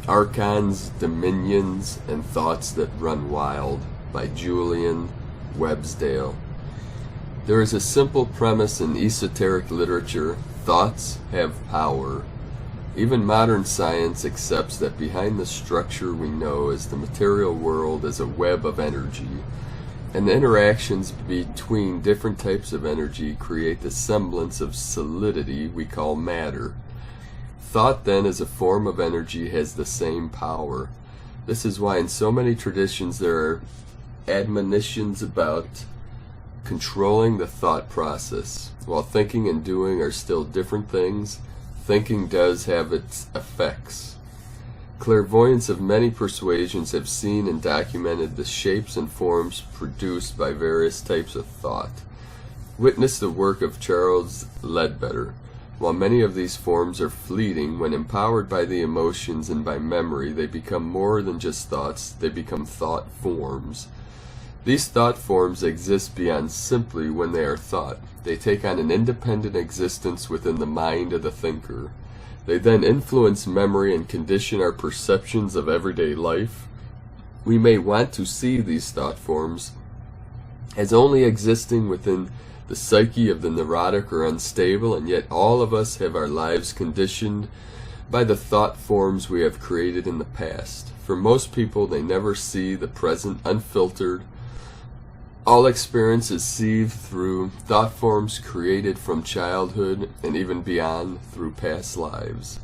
Archons, Dominions, and Thoughts That Run Wild by Julian Websdale. There is a simple premise in esoteric literature: thoughts have power. Even modern science accepts that behind the structure we know as the material world is a web of energy, and the interactions between different types of energy create the semblance of solidity we call matter. Thought, then, as a form of energy, has the same power. This is why in so many traditions there are admonitions about controlling the thought process. While thinking and doing are still different things, thinking does have its effects. Clairvoyants of many persuasions have seen and documented the shapes and forms produced by various types of thought. Witness the work of Charles Ledbetter. While many of these forms are fleeting, when empowered by the emotions and by memory, they become more than just thoughts, they become thought forms. These thought forms exist beyond simply when they are thought. They take on an independent existence within the mind of the thinker. They then influence memory and condition our perceptions of everyday life. We may want to see these thought forms as only existing within the psyche of the neurotic or unstable, and yet all of us have our lives conditioned by the thought forms we have created in the past. For most people, they never see the present unfiltered. All experience is sieved through thought forms created from childhood and even beyond through past lives.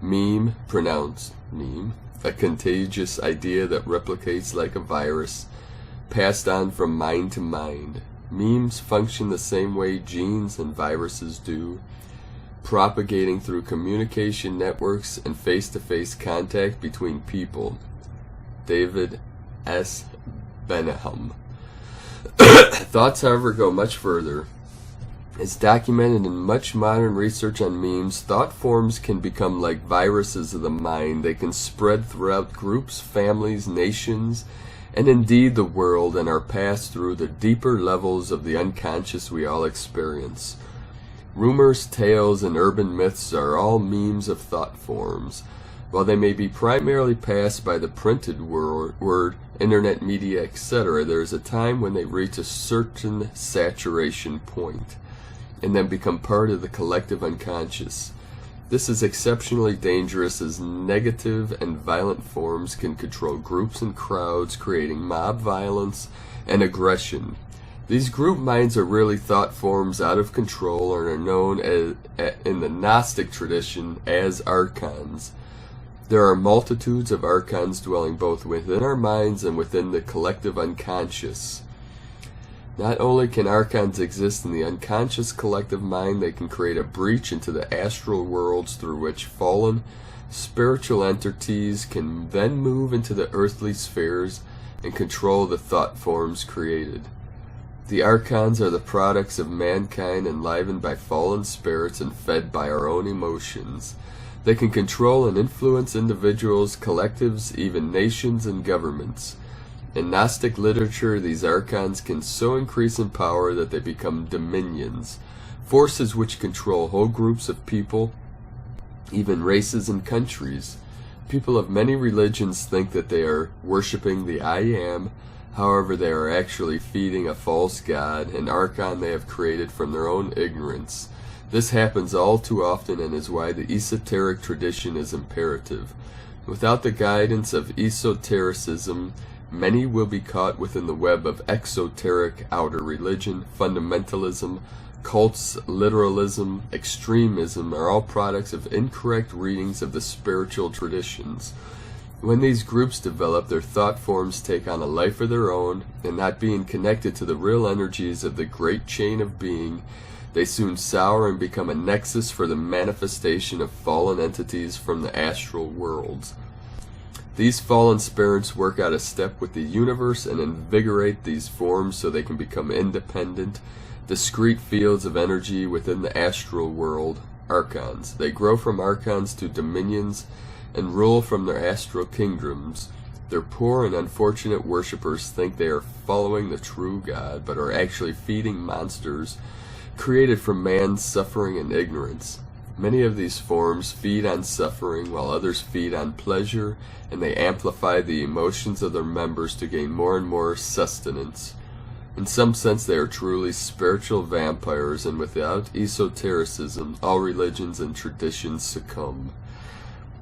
Meme, pronounced meme, a contagious idea that replicates like a virus, passed on from mind to mind. Memes function the same way genes and viruses do, propagating through communication networks and face-to-face contact between people. David S. Benham. Thoughts, however, go much further. As documented in much modern research on memes, thought forms can become like viruses of the mind. They can spread throughout groups, families, nations, and indeed the world, and are passed through the deeper levels of the unconscious we all experience. Rumors, tales, and urban myths are all memes of thought forms. While they may be primarily passed by the printed word, internet media, etc., there is a time when they reach a certain saturation point and then become part of the collective unconscious. This is exceptionally dangerous, as negative and violent forms can control groups and crowds, creating mob violence and aggression. These group minds are really thought forms out of control and are known in the Gnostic tradition as Archons. There are multitudes of Archons dwelling both within our minds and within the collective unconscious. Not only can Archons exist in the unconscious collective mind, they can create a breach into the astral worlds through which fallen spiritual entities can then move into the earthly spheres and control the thought forms created. The Archons are the products of mankind, enlivened by fallen spirits and fed by our own emotions. They can control and influence individuals, collectives, even nations and governments. In Gnostic literature, these Archons can so increase in power that they become dominions, forces which control whole groups of people, even races and countries. People of many religions think that they are worshipping the I Am. However, they are actually feeding a false god, an Archon they have created from their own ignorance. This happens all too often, and is why the esoteric tradition is imperative. Without the guidance of esotericism, many will be caught within the web of exoteric outer religion. Fundamentalism, cults, literalism, extremism are all products of incorrect readings of the spiritual traditions. When these groups develop, their thought forms take on a life of their own, and not being connected to the real energies of the great chain of being, they soon sour and become a nexus for the manifestation of fallen entities from the astral worlds. These fallen spirits work out of step with the universe and invigorate these forms so they can become independent, discrete fields of energy within the astral world. Archons. They grow from Archons to dominions and rule from their astral kingdoms. Their poor and unfortunate worshippers think they are following the true God, but are actually feeding monsters created from man's suffering and ignorance. Many of these forms feed on suffering, while others feed on pleasure, and they amplify the emotions of their members to gain more and more sustenance. In some sense, they are truly spiritual vampires, and without esotericism, all religions and traditions succumb.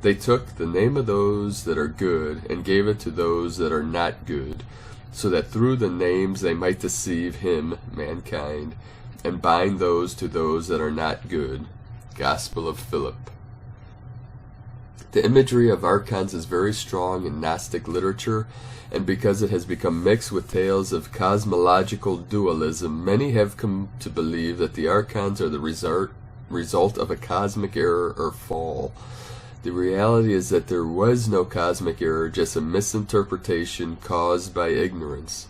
They took the name of those that are good and gave it to those that are not good, so that through the names they might deceive him, mankind, and bind those to those that are not good. Gospel of Philip. The imagery of Archons is very strong in Gnostic literature, and because it has become mixed with tales of cosmological dualism, many have come to believe that the Archons are the result of a cosmic error or fall. The reality is that there was no cosmic error, just a misinterpretation caused by ignorance.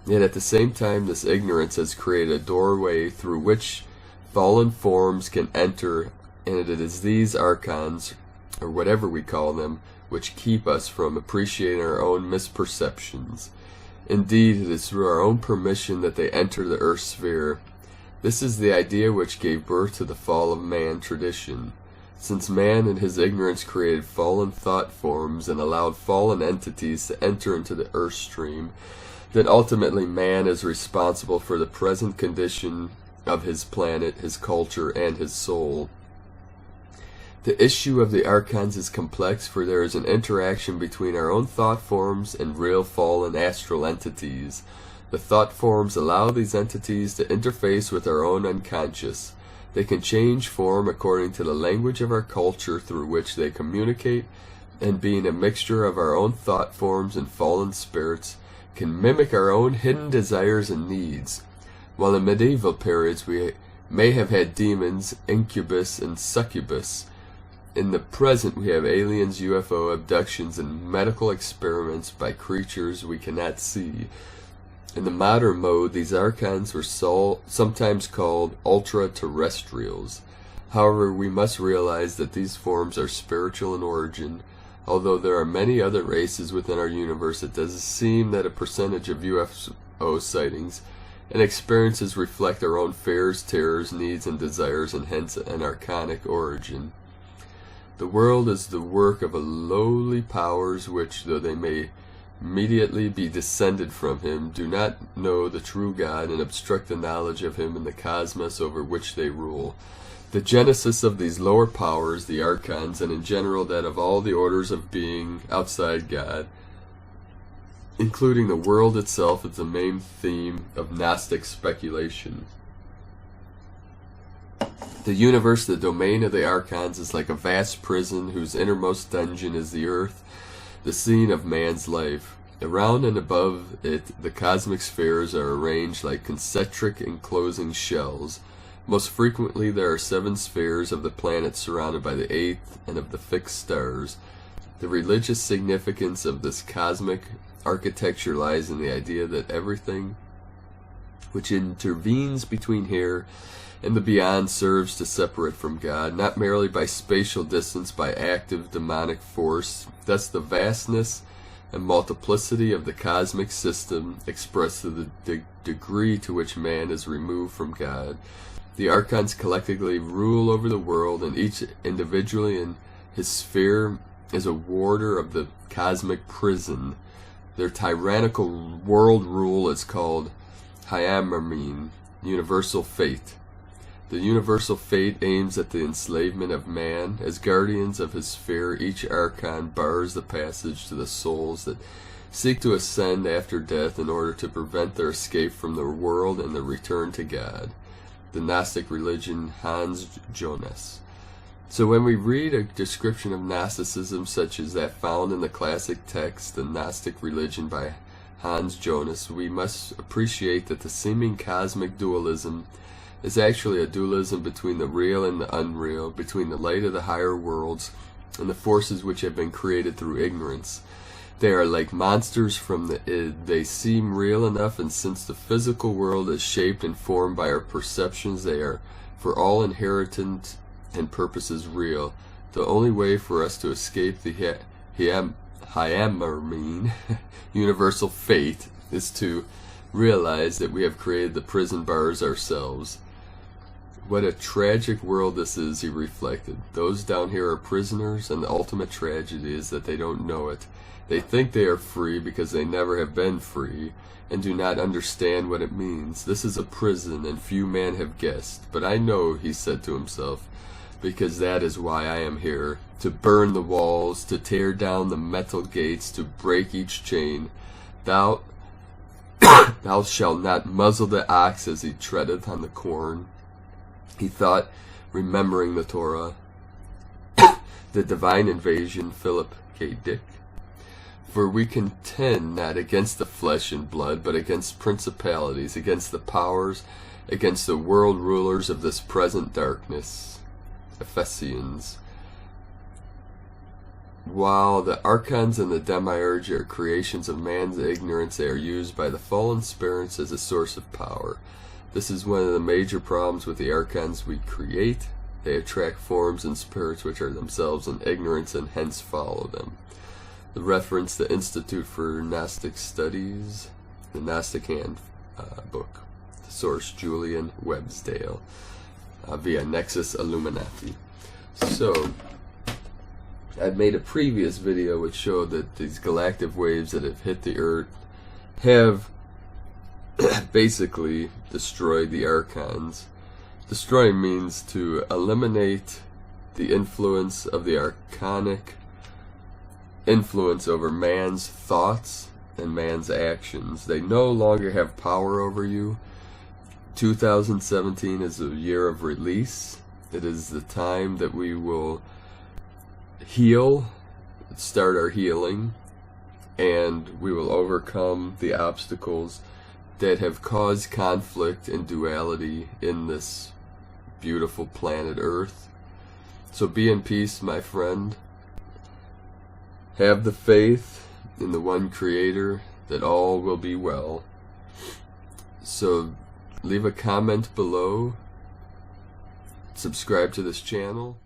Yet at the same time, this ignorance has created a doorway through which fallen forms can enter, and it is these Archons, or whatever we call them, which keep us from appreciating our own misperceptions. Indeed, it is through our own permission that they enter the earth sphere. This is the idea which gave birth to the fall of man tradition. Since man in his ignorance created fallen thought forms and allowed fallen entities to enter into the earth stream, then ultimately man is responsible for the present condition of his planet, his culture, and his soul. The issue of the Archons is complex, for there is an interaction between our own thought forms and real fallen astral entities. The thought forms allow these entities to interface with our own unconscious. They can change form according to the language of our culture through which they communicate, and being a mixture of our own thought forms and fallen spirits, can mimic our own hidden desires and needs. While in medieval periods we may have had demons, incubus, and succubus, in the present we have aliens, UFO abductions, and medical experiments by creatures we cannot see. In the modern mode, these Archons were sometimes called ultra-terrestrials. However, we must realize that these forms are spiritual in origin. Although there are many other races within our universe, it does seem that a percentage of UFO sightings and experiences reflect our own fears, terrors, needs, and desires, and hence an archonic origin. The world is the work of a lowly powers which, though they may immediately be descended from him, do not know the true God and obstruct the knowledge of him in the cosmos over which they rule. The genesis of these lower powers, the Archons, and in general that of all the orders of being outside God, including the world itself, is the main theme of Gnostic speculation. The universe, the domain of the Archons, is like a vast prison whose innermost dungeon is the earth, the scene of man's life. Around and above it, the cosmic spheres are arranged like concentric enclosing shells. Most frequently, there are 7 spheres of the planet surrounded by the 8th and of the fixed stars. The religious significance of this cosmic architecture lies in the idea that everything which intervenes between here and the beyond serves to separate from God, not merely by spatial distance, by active demonic force. Thus the vastness and multiplicity of the cosmic system express the degree to which man is removed from God. The Archons collectively rule over the world, and each individually in his sphere is a warder of the cosmic prison. Their tyrannical world rule is called Hyamarmene, universal fate. The universal fate aims at the enslavement of man. As guardians of his sphere, each Archon bars the passage to the souls that seek to ascend after death in order to prevent their escape from the world and their return to God. The Gnostic religion, Hans Jonas. So when we read a description of Gnosticism such as that found in the classic text, The Gnostic Religion by Hans Jonas, we must appreciate that the seeming cosmic dualism is actually a dualism between the real and the unreal, between the light of the higher worlds and the forces which have been created through ignorance. They are like monsters from the id. They seem real enough, and since the physical world is shaped and formed by our perceptions, they are for all inherent and purposes real. The only way for us to escape the Hyamarmene universal fate is to realize that we have created the prison bars ourselves. What a tragic world this is, he reflected. Those down here are prisoners, and the ultimate tragedy is that they don't know it. They think they are free because they never have been free, and do not understand what it means. This is a prison, and few men have guessed. But I know, he said to himself, because that is why I am here, to burn the walls, to tear down the metal gates, to break each chain. Thou shalt not muzzle the ox as he treadeth on the corn. He thought, remembering the Torah, the divine invasion, Philip K. Dick. For we contend not against the flesh and blood, but against principalities, against the powers, against the world rulers of this present darkness. Ephesians. While the Archons and the Demiurge are creations of man's ignorance, they are used by the fallen spirits as a source of power. This is one of the major problems with the Archons we create. They attract forms and spirits which are themselves in ignorance and hence follow them. The reference, the Institute for Gnostic Studies, the Gnostic Hand book. The source, Julian Websdale, via Nexus Illuminati. So, I've made a previous video which showed that these galactic waves that have hit the Earth have basically destroyed the Archons. Destroy means to eliminate the influence of the archonic influence over man's thoughts and man's actions. They no longer have power over you. 2017 is a year of release. It is the time that we will heal, start our healing, and we will overcome the obstacles that have caused conflict and duality in this beautiful planet Earth. So be in peace, my friend. Have the faith in the one Creator that all will be well. So leave a comment below. Subscribe to this channel.